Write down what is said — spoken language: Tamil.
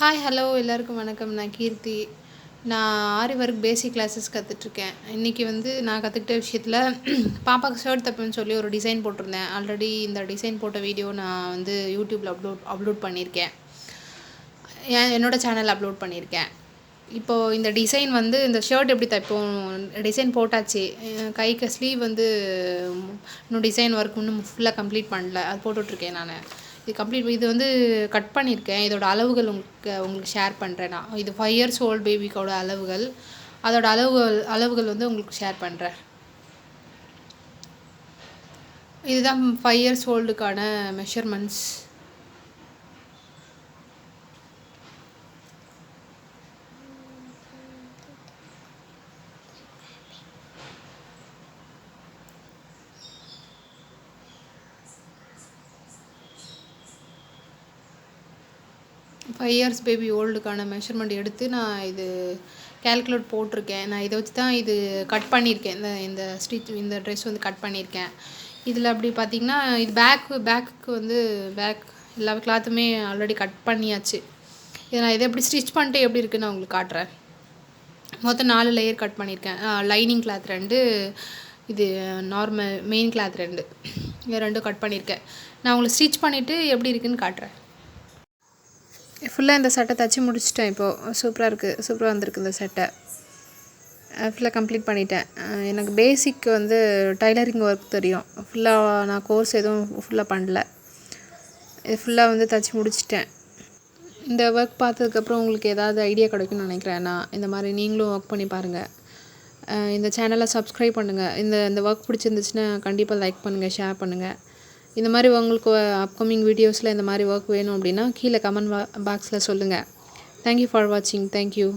ஹாய் ஹலோ எல்லாருக்கும் வணக்கம். நான் கீர்த்தி. நான் ஆரி ஒர்க் பேசிக் கிளாஸஸ் கற்றுட்ருக்கேன். இன்றைக்கி நான் கற்றுக்கிட்ட விஷயத்தில் பாப்பாவுக்கு ஷர்ட் தப்புன்னு சொல்லி ஒரு டிசைன் போட்டிருந்தேன். ஆல்ரெடி இந்த டிசைன் போட்ட வீடியோ நான் யூடியூப்பில் அப்லோட் பண்ணியிருக்கேன். என்னோடய சேனல் அப்லோட் பண்ணியிருக்கேன். இப்போது இந்த டிசைன் இந்த ஷர்ட் எப்படி தைப்போம், டிசைன் போட்டாச்சு. கைக்கு ஸ்லீவ் இன்னும் டிசைன் ஒர்க் இன்னும் ஃபுல்லாக கம்ப்ளீட் பண்ணல. அது போட்டுட்ருக்கேன் நான். இது கட் பண்ணியிருக்கேன். இதோட அளவுகள் உங்களுக்கு ஷேர் பண்ணுறேன். நான் இது 5 இயர்ஸ் ஓல்டு பேபிக்கோட அளவுகள். அதோட அளவுகள் உங்களுக்கு ஷேர் பண்ணுறேன். இதுதான் 5 இயர்ஸ் ஓல்டுக்கான மெஷர்மெண்ட்ஸ். ஃபைவ் இயர்ஸ் பேபி ஓல்டுக்கான மெஷர்மெண்ட் எடுத்து நான் இது கேல்குலேட் போட்டிருக்கேன். நான் இதை வச்சு தான் இது கட் பண்ணியிருக்கேன். இந்த ட்ரெஸ் கட் பண்ணியிருக்கேன். இதில் அப்படி பார்த்திங்கன்னா இது பேக்குக்கு பேக் எல்லா கிளாத்துமே ஆல்ரெடி கட் பண்ணியாச்சு. நான் இதை எப்படி ஸ்டிச் பண்ணிட்டு எப்படி இருக்குன்னு நான் உங்களுக்கு காட்டுறேன். மொத்தம் 4 லேயர் கட் பண்ணியிருக்கேன். லைனிங் கிளாத் 2, இது நார்மல் மெயின் கிளாத் 2, இது 2 கட் பண்ணியிருக்கேன். நான் உங்களுக்கு ஸ்டிச் பண்ணிவிட்டு எப்படி இருக்குன்னு காட்டுறேன். ஃபுல்லாக இந்த சட்டை தைச்சி முடிச்சிட்டேன். இப்போது சூப்பராக வந்திருக்கு இந்த சட்டை. ஃபுல்லாக கம்ப்ளீட் பண்ணிட்டேன். எனக்கு பேசிக் டைலரிங் ஒர்க் தெரியும். ஃபுல்லாக நான் கோர்ஸ் எதுவும் ஃபுல்லாக பண்ணல. இது ஃபுல்லாக தைச்சி முடிச்சிட்டேன். இந்த ஒர்க் பார்த்ததுக்கப்புறம் உங்களுக்கு ஏதாவது ஐடியா கிடைக்கும்னு நினைக்கிறேன். நான் இந்த மாதிரி நீங்களும் ஒர்க் பண்ணி பாருங்கள். இந்த சேனலை சப்ஸ்கிரைப் பண்ணுங்கள். இந்த ஒர்க் பிடிச்சிருந்துச்சுன்னா கண்டிப்பாக லைக் பண்ணுங்கள், ஷேர் பண்ணுங்கள். இந்த மாதிரி உங்களுக்கு அப்கமிங் வீடியோஸில் இந்த மாதிரி ஒர்க் வேணும் அப்படின்னா கீழே கமெண்ட் பாக்ஸில் சொல்லுங்கள். தேங்க்யூ ஃபார் வாட்சிங். தேங்க்யூ.